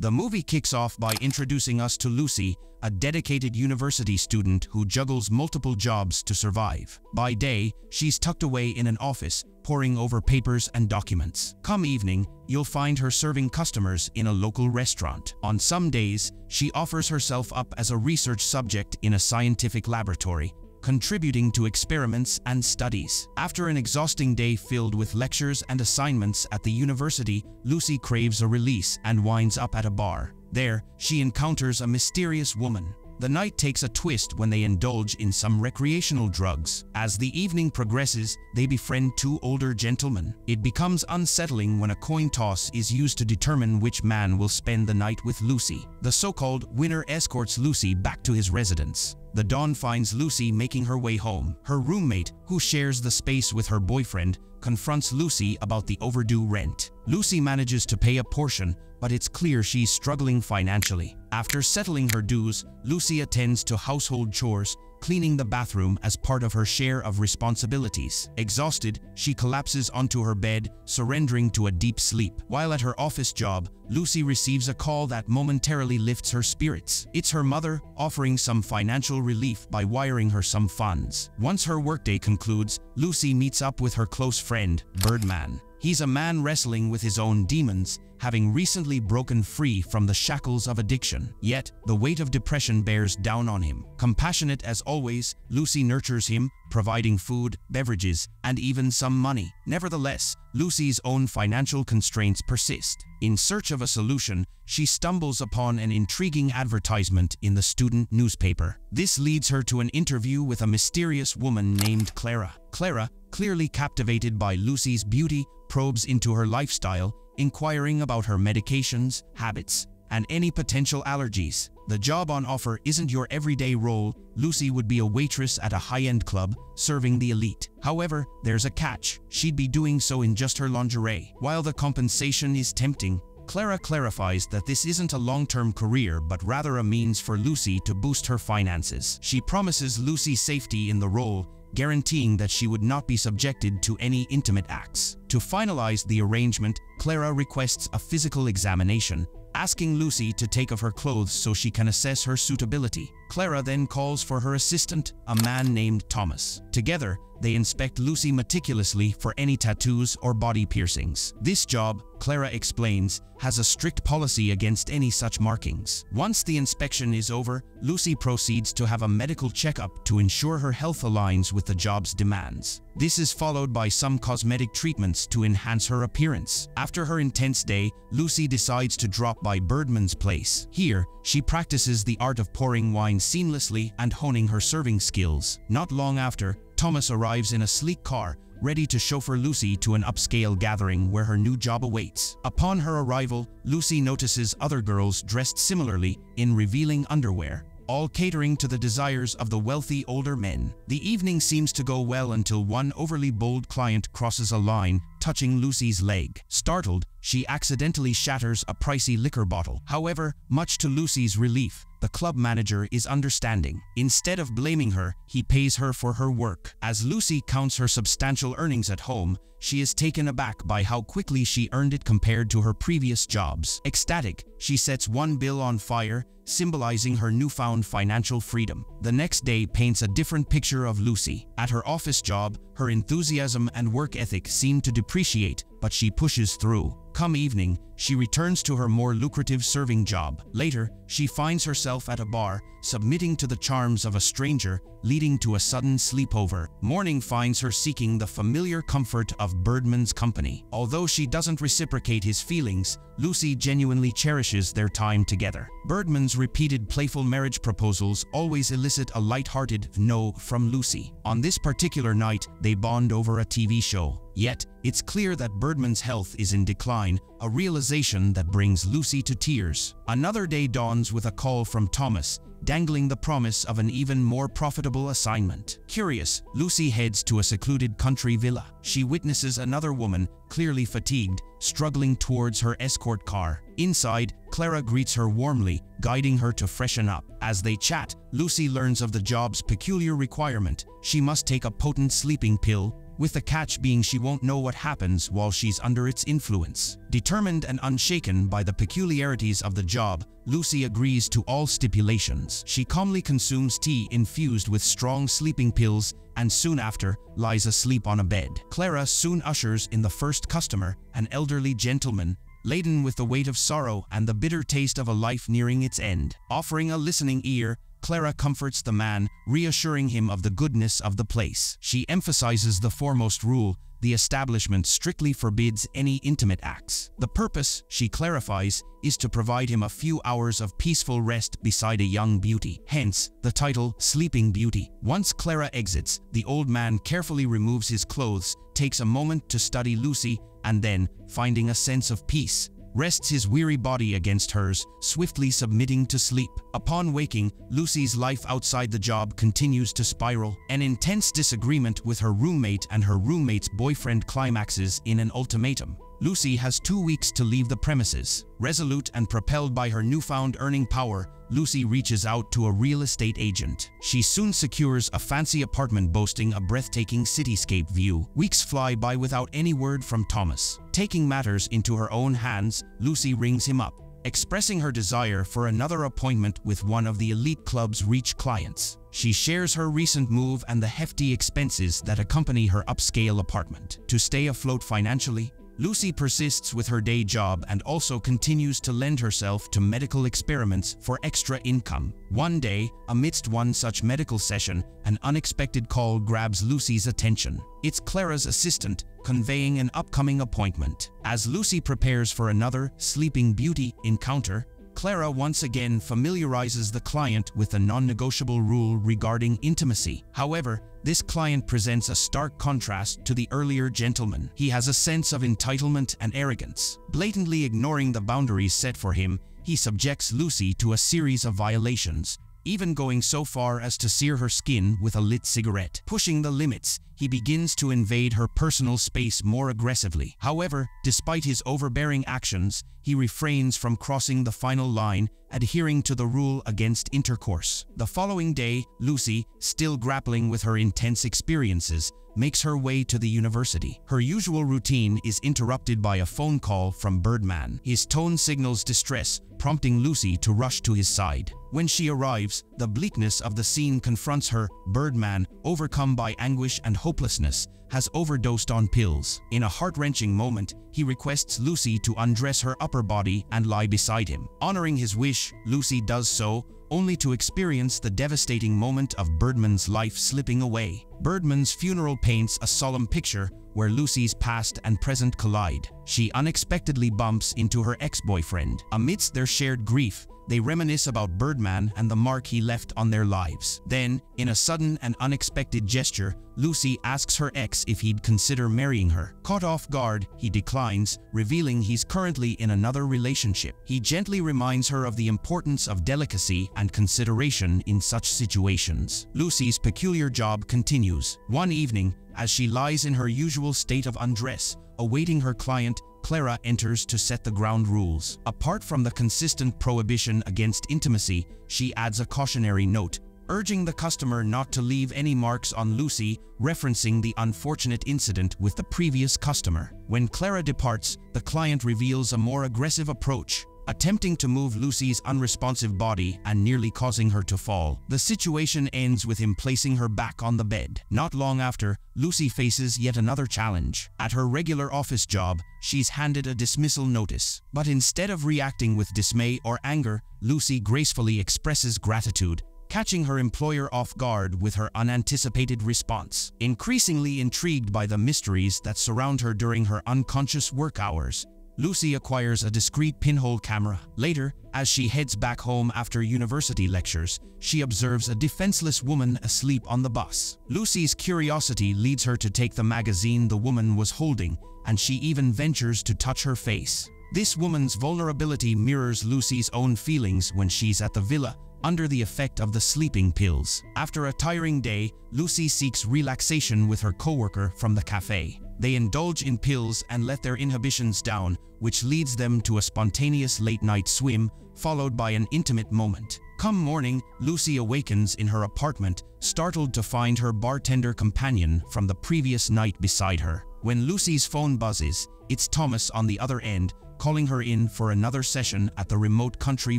The movie kicks off by introducing us to Lucy, a dedicated university student who juggles multiple jobs to survive. By day, she's tucked away in an office, poring over papers and documents. Come evening, you'll find her serving customers in a local restaurant. On some days, she offers herself up as a research subject in a scientific laboratory, contributing to experiments and studies. After an exhausting day filled with lectures and assignments at the university, Lucy craves a release and winds up at a bar. There, she encounters a mysterious woman. The night takes a twist when they indulge in some recreational drugs. As the evening progresses, they befriend two older gentlemen. It becomes unsettling when a coin toss is used to determine which man will spend the night with Lucy. The so-called winner escorts Lucy back to his residence. The dawn finds Lucy making her way home. Her roommate, who shares the space with her boyfriend, confronts Lucy about the overdue rent. Lucy manages to pay a portion, but it's clear she's struggling financially. After settling her dues, Lucy attends to household chores, cleaning the bathroom as part of her share of responsibilities. Exhausted, she collapses onto her bed, surrendering to a deep sleep. While at her office job, Lucy receives a call that momentarily lifts her spirits. It's her mother, offering some financial relief by wiring her some funds. Once her workday concludes, Lucy meets up with her close friend, Birdman. He's a man wrestling with his own demons, having recently broken free from the shackles of addiction. Yet, the weight of depression bears down on him. Compassionate as always, Lucy nurtures him, providing food, beverages, and even some money. Nevertheless, Lucy's own financial constraints persist. In search of a solution, she stumbles upon an intriguing advertisement in the student newspaper. This leads her to an interview with a mysterious woman named Clara. Clara, clearly captivated by Lucy's beauty, probes into her lifestyle, inquiring about her medications, habits, and any potential allergies. The job on offer isn't your everyday role. Lucy would be a waitress at a high-end club, serving the elite. However, there's a catch. She'd be doing so in just her lingerie. While the compensation is tempting, Clara clarifies that this isn't a long-term career but rather a means for Lucy to boost her finances. She promises Lucy safety in the role, guaranteeing that she would not be subjected to any intimate acts. To finalize the arrangement, Clara requests a physical examination, asking Lucy to take off her clothes so she can assess her suitability. Clara then calls for her assistant, a man named Thomas. Together, they inspect Lucy meticulously for any tattoos or body piercings. This job, Clara explains, has a strict policy against any such markings. Once the inspection is over, Lucy proceeds to have a medical checkup to ensure her health aligns with the job's demands. This is followed by some cosmetic treatments to enhance her appearance. After her intense day, Lucy decides to drop by Birdman's place. Here, she practices the art of pouring wine seamlessly and honing her serving skills. Not long after, Thomas arrives in a sleek car, ready to chauffeur Lucy to an upscale gathering where her new job awaits. Upon her arrival, Lucy notices other girls dressed similarly in revealing underwear, all catering to the desires of the wealthy older men. The evening seems to go well until one overly bold client crosses a line, touching Lucy's leg. Startled, she accidentally shatters a pricey liquor bottle. However, much to Lucy's relief, the club manager is understanding. Instead of blaming her, he pays her for her work. As Lucy counts her substantial earnings at home, she is taken aback by how quickly she earned it compared to her previous jobs. Ecstatic, she sets one bill on fire, symbolizing her newfound financial freedom. The next day paints a different picture of Lucy. At her office job, her enthusiasm and work ethic seem to depreciate, but she pushes through. Come evening, she returns to her more lucrative serving job. Later, she finds herself at a bar, submitting to the charms of a stranger, leading to a sudden sleepover. Morning finds her seeking the familiar comfort of Birdman's company. Although she doesn't reciprocate his feelings, Lucy genuinely cherishes their time together. Birdman's repeated playful marriage proposals always elicit a light-hearted no from Lucy. On this particular night, they bond over a TV show. Yet, it's clear that Birdman's health is in decline, a realization that brings Lucy to tears. Another day dawns with a call from Thomas, dangling the promise of an even more profitable assignment. Curious, Lucy heads to a secluded country villa. She witnesses another woman, clearly fatigued, struggling towards her escort car. Inside, Clara greets her warmly, guiding her to freshen up. As they chat, Lucy learns of the job's peculiar requirement. She must take a potent sleeping pill, with the catch being she won't know what happens while she's under its influence. Determined and unshaken by the peculiarities of the job, Lucy agrees to all stipulations. She calmly consumes tea infused with strong sleeping pills and soon after lies asleep on a bed. Clara soon ushers in the first customer, an elderly gentleman, laden with the weight of sorrow and the bitter taste of a life nearing its end. Offering a listening ear, Clara comforts the man, reassuring him of the goodness of the place. She emphasizes the foremost rule: the establishment strictly forbids any intimate acts. The purpose, she clarifies, is to provide him a few hours of peaceful rest beside a young beauty. Hence, the title, Sleeping Beauty. Once Clara exits, the old man carefully removes his clothes, takes a moment to study Lucy, and then, finding a sense of peace, rests his weary body against hers, swiftly submitting to sleep. Upon waking, Lucy's life outside the job continues to spiral. An intense disagreement with her roommate and her roommate's boyfriend climaxes in an ultimatum. Lucy has 2 weeks to leave the premises. Resolute and propelled by her newfound earning power, Lucy reaches out to a real estate agent. She soon secures a fancy apartment boasting a breathtaking cityscape view. Weeks fly by without any word from Thomas. Taking matters into her own hands, Lucy rings him up, expressing her desire for another appointment with one of the elite club's rich clients. She shares her recent move and the hefty expenses that accompany her upscale apartment. To stay afloat financially, Lucy persists with her day job and also continues to lend herself to medical experiments for extra income. One day, amidst one such medical session, an unexpected call grabs Lucy's attention. It's Clara's assistant, conveying an upcoming appointment. As Lucy prepares for another Sleeping Beauty encounter, Clara once again familiarizes the client with a non-negotiable rule regarding intimacy. However, this client presents a stark contrast to the earlier gentleman. He has a sense of entitlement and arrogance. Blatantly ignoring the boundaries set for him, he subjects Lucy to a series of violations, even going so far as to sear her skin with a lit cigarette. Pushing the limits, he begins to invade her personal space more aggressively. However, despite his overbearing actions, he refrains from crossing the final line, adhering to the rule against intercourse. The following day, Lucy, still grappling with her intense experiences, makes her way to the university. Her usual routine is interrupted by a phone call from Birdman. His tone signals distress, prompting Lucy to rush to his side. When she arrives, the bleakness of the scene confronts her. Birdman, overcome by anguish and hopelessness, has overdosed on pills. In a heart-wrenching moment, he requests Lucy to undress her upper body and lie beside him. Honoring his wish, Lucy does so, only to experience the devastating moment of Birdman's life slipping away. Birdman's funeral paints a solemn picture where Lucy's past and present collide. She unexpectedly bumps into her ex-boyfriend. Amidst their shared grief, they reminisce about Birdman and the mark he left on their lives. Then, in a sudden and unexpected gesture, Lucy asks her ex if he'd consider marrying her. Caught off guard, he declines, revealing he's currently in another relationship. He gently reminds her of the importance of delicacy and consideration in such situations. Lucy's peculiar job continues. One evening, as she lies in her usual state of undress, awaiting her client, Clara enters to set the ground rules. Apart from the consistent prohibition against intimacy, she adds a cautionary note, urging the customer not to leave any marks on Lucy, referencing the unfortunate incident with the previous customer. When Clara departs, the client reveals a more aggressive approach, attempting to move Lucy's unresponsive body and nearly causing her to fall. The situation ends with him placing her back on the bed. Not long after, Lucy faces yet another challenge. At her regular office job, she's handed a dismissal notice. But instead of reacting with dismay or anger, Lucy gracefully expresses gratitude, catching her employer off guard with her unanticipated response. Increasingly intrigued by the mysteries that surround her during her unconscious work hours, Lucy acquires a discreet pinhole camera. Later, as she heads back home after university lectures, she observes a defenseless woman asleep on the bus. Lucy's curiosity leads her to take the magazine the woman was holding, and she even ventures to touch her face. This woman's vulnerability mirrors Lucy's own feelings when she's at the villa, under the effect of the sleeping pills. After a tiring day, Lucy seeks relaxation with her coworker from the cafe. They indulge in pills and let their inhibitions down, which leads them to a spontaneous late-night swim, followed by an intimate moment. Come morning, Lucy awakens in her apartment, startled to find her bartender companion from the previous night beside her. When Lucy's phone buzzes, it's Thomas on the other end, calling her in for another session at the remote country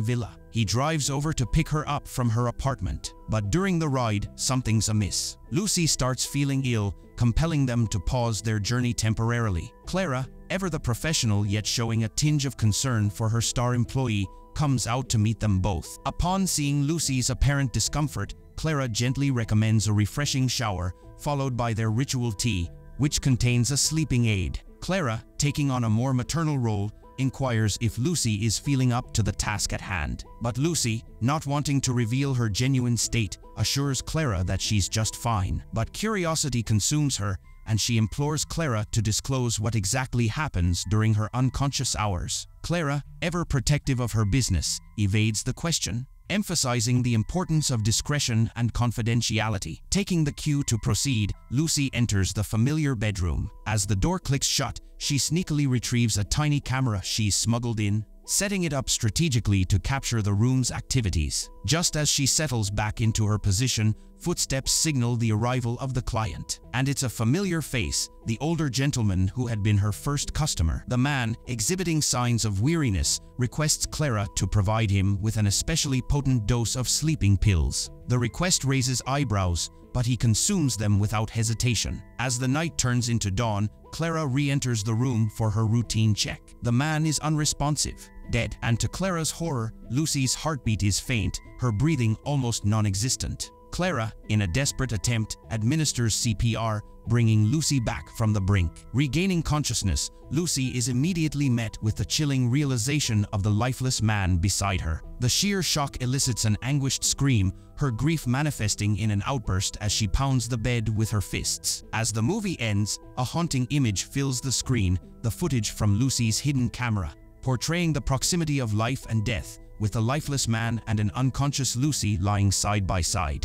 villa. He drives over to pick her up from her apartment. But during the ride, something's amiss. Lucy starts feeling ill, compelling them to pause their journey temporarily. Clara, ever the professional yet showing a tinge of concern for her star employee, comes out to meet them both. Upon seeing Lucy's apparent discomfort, Clara gently recommends a refreshing shower, followed by their ritual tea, which contains a sleeping aid. Clara, taking on a more maternal role, inquires if Lucy is feeling up to the task at hand. But Lucy, not wanting to reveal her genuine state, assures Clara that she's just fine. But curiosity consumes her, and she implores Clara to disclose what exactly happens during her unconscious hours. Clara, ever protective of her business, evades the question, emphasizing the importance of discretion and confidentiality. Taking the cue to proceed, Lucy enters the familiar bedroom. As the door clicks shut, she sneakily retrieves a tiny camera she's smuggled in, setting it up strategically to capture the room's activities. Just as she settles back into her position, footsteps signal the arrival of the client. And it's a familiar face, the older gentleman who had been her first customer. The man, exhibiting signs of weariness, requests Clara to provide him with an especially potent dose of sleeping pills. The request raises eyebrows, but he consumes them without hesitation. As the night turns into dawn, Clara re-enters the room for her routine check. The man is unresponsive, dead, and to Clara's horror, Lucy's heartbeat is faint, her breathing almost non-existent. Clara, in a desperate attempt, administers CPR, bringing Lucy back from the brink. Regaining consciousness, Lucy is immediately met with the chilling realization of the lifeless man beside her. The sheer shock elicits an anguished scream, her grief manifesting in an outburst as she pounds the bed with her fists. As the movie ends, a haunting image fills the screen, the footage from Lucy's hidden camera, portraying the proximity of life and death, with a lifeless man and an unconscious Lucy lying side by side.